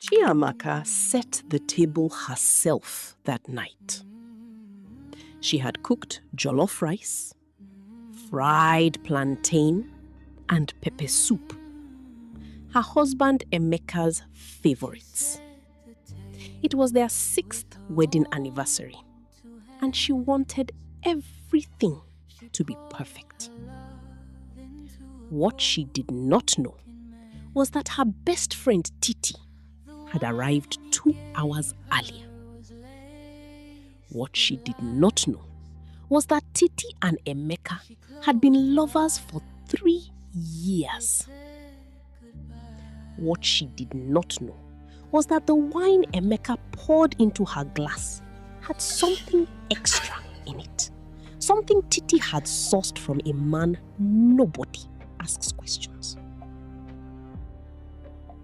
Chiamaka set the table herself that night. She had cooked jollof rice, fried plantain, and pepper soup, her husband Emeka's favorites. It was their 6th wedding anniversary, and she wanted everything to be perfect. What she did not know was that her best friend Titi had arrived 2 hours earlier. What she did not know was that Titi and Emeka had been lovers for 3 years. What she did not know was that the wine Emeka poured into her glass had something extra in it. Something Titi had sourced from a man nobody asks questions.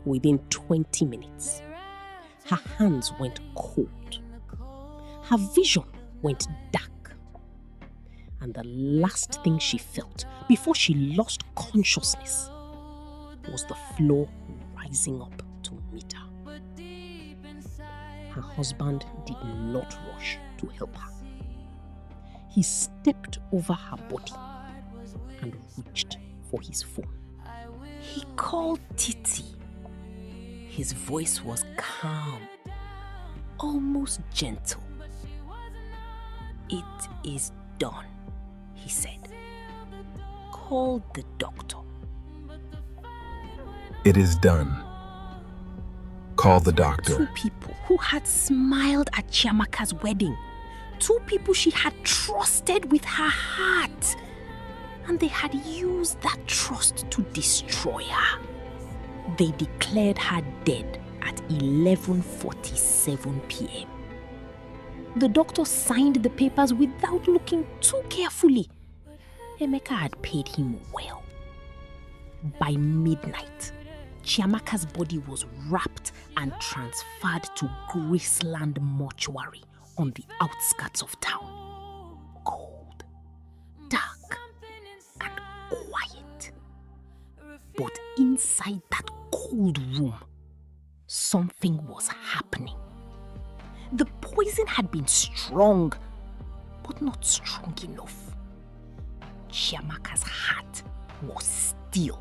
Within 20 minutes, her hands went cold. Her vision went dark. And the last thing she felt before she lost consciousness was the floor rising up to meet her. Her husband did not rush to help her. He stepped over her body and reached for his phone. He called Titi. His voice was calm, almost gentle. "It is done," he said. "Call the doctor." "It is done. Call the doctor." 2 people who had smiled at Chiamaka's wedding. 2 people she had trusted with her heart. And they had used that trust to destroy her. They declared her dead at 11:47 p.m. The doctor signed the papers without looking too carefully. Emeka had paid him well. By midnight, Chiamaka's body was wrapped and transferred to Graceland Mortuary on the outskirts of town. Cold, dark, and quiet. But inside that cold room, something was happening. The poison had been strong, but not strong enough. Chiamaka's heart was still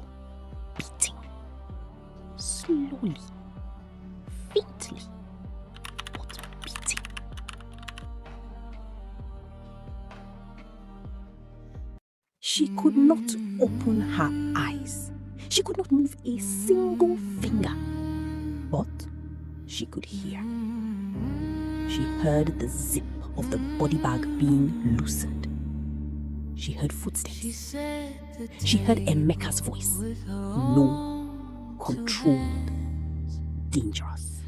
beating. Slowly, faintly, but beating. She could not open her eyes. She could not move a single finger. But she could hear. She heard the zip of the body bag being loosened. She heard footsteps. She heard Emeka's voice. Low, controlled, dangerous.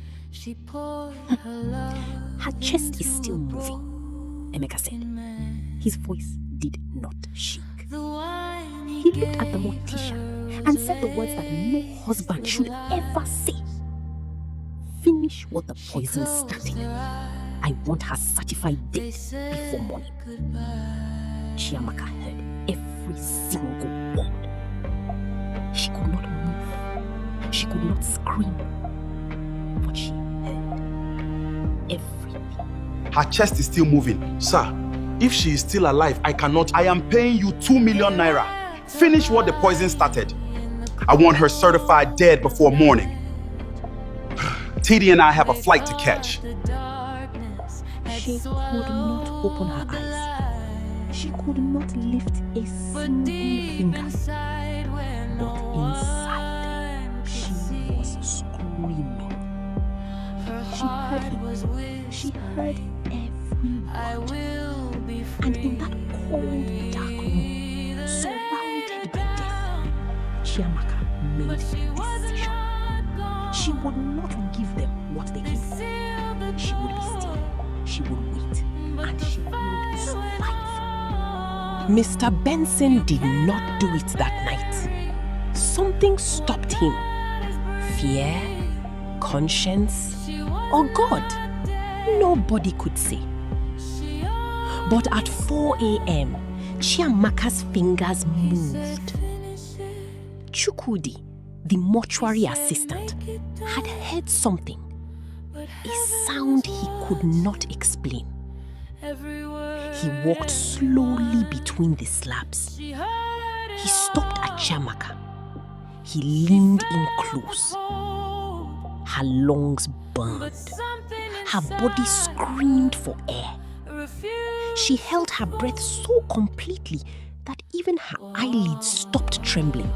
Her chest is still moving, Emeka said. His voice did not shake. He looked at the mortician and said the words that no husband should ever say. Finish what the poison started. I want her certified dead before morning. Chiamaka heard every single word. She could not move. She could not scream. But she heard everything. Her chest is still moving. Sir, if she is still alive, I am paying you 2 million naira. Finish what the poison started. I want her certified dead before morning. Titi and I have a flight to catch. She could not open her eyes. She could not lift a single finger. But inside, she was screaming. She heard him. She heard every word. And in that cold, dark room, surrounded by death, Chiamaka made a decision. She would not give them what they came for. She would be still. She would wait. And she would survive. Mr. Benson did not do it that night. Something stopped him. Fear, conscience, or God? Nobody could say. But at 4 a.m., Chiamaka's fingers moved. Chukwudi, the mortuary assistant, had heard something, a sound he could not explain. He walked slowly between the slabs. He stopped at Chiamaka. He leaned in close. Her lungs burned. Her body screamed for air. She held her breath so completely that even her eyelids stopped trembling.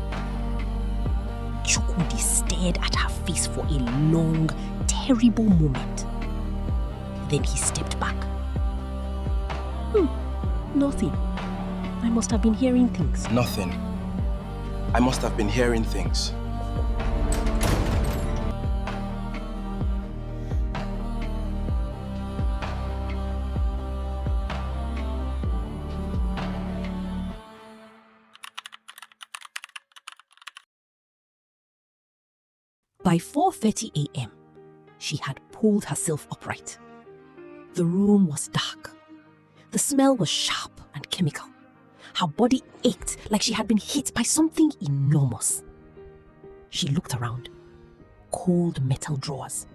Chukwudi stared at her face for a long, terrible moment. Then he stepped back. Nothing. I must have been hearing things. Nothing. I must have been hearing things. By 4:30 a.m., she had pulled herself upright. The room was dark. The smell was sharp and chemical. Her body ached like she had been hit by something enormous. She looked around. Cold metal drawers.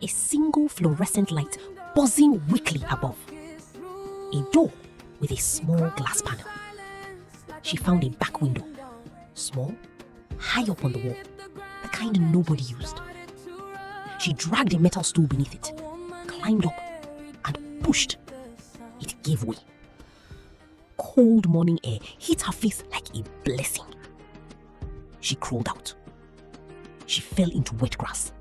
A single fluorescent light buzzing weakly above. A door with a small glass panel. She found a back window. Small, high up on the wall. The kind nobody used. She dragged a metal stool beneath it, climbed up, and pushed. It gave way. Cold morning air hit her face like a blessing. She crawled out. She fell into wet grass.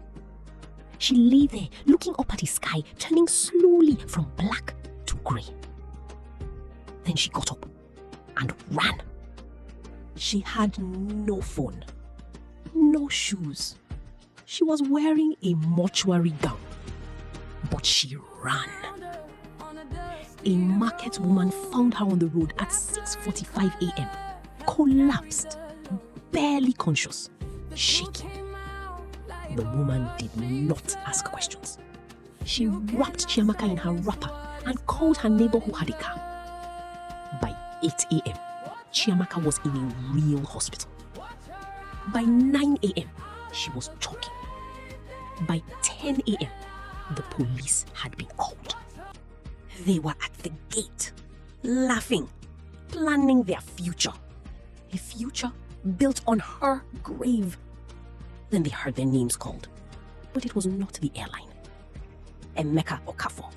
She lay there, looking up at the sky, turning slowly from black to grey. Then she got up and ran. She had no phone, no shoes. She was wearing a mortuary gown, but she ran. A market woman found her on the road at 6:45 a.m., collapsed, barely conscious, shaking. The woman did not ask questions. She wrapped Chiamaka in her wrapper and called her neighbor who had a car. By 8 a.m., Chiamaka was in a real hospital. By 9 a.m., she was choking. By 10 a.m., the police had been called. They were at the gate, laughing, planning their future. A future built on her grave. Then they heard their names called, but it was not the airline. Emeka Okafor,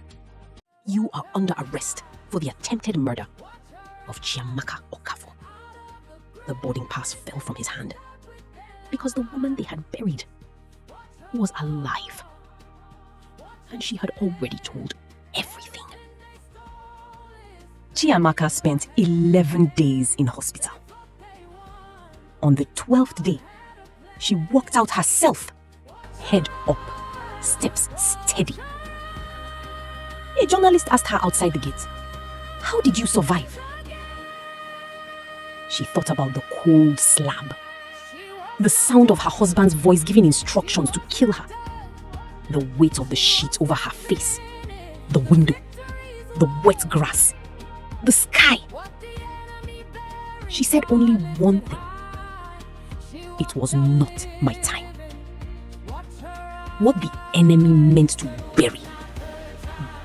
you are under arrest for the attempted murder of Chiamaka Okafor. The boarding pass fell from his hand because the woman they had buried was alive. And she had already told everything. Chiamaka spent 11 days in hospital. On the 12th day, she walked out herself, head up, steps steady. A journalist asked her outside the gate, "How did you survive?" She thought about the cold slab, the sound of her husband's voice giving instructions to kill her, the weight of the sheet over her face, the window, the wet grass, the sky. She said only one thing. It was not my time. What the enemy meant to bury,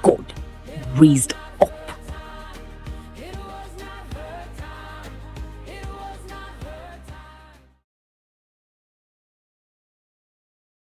God raised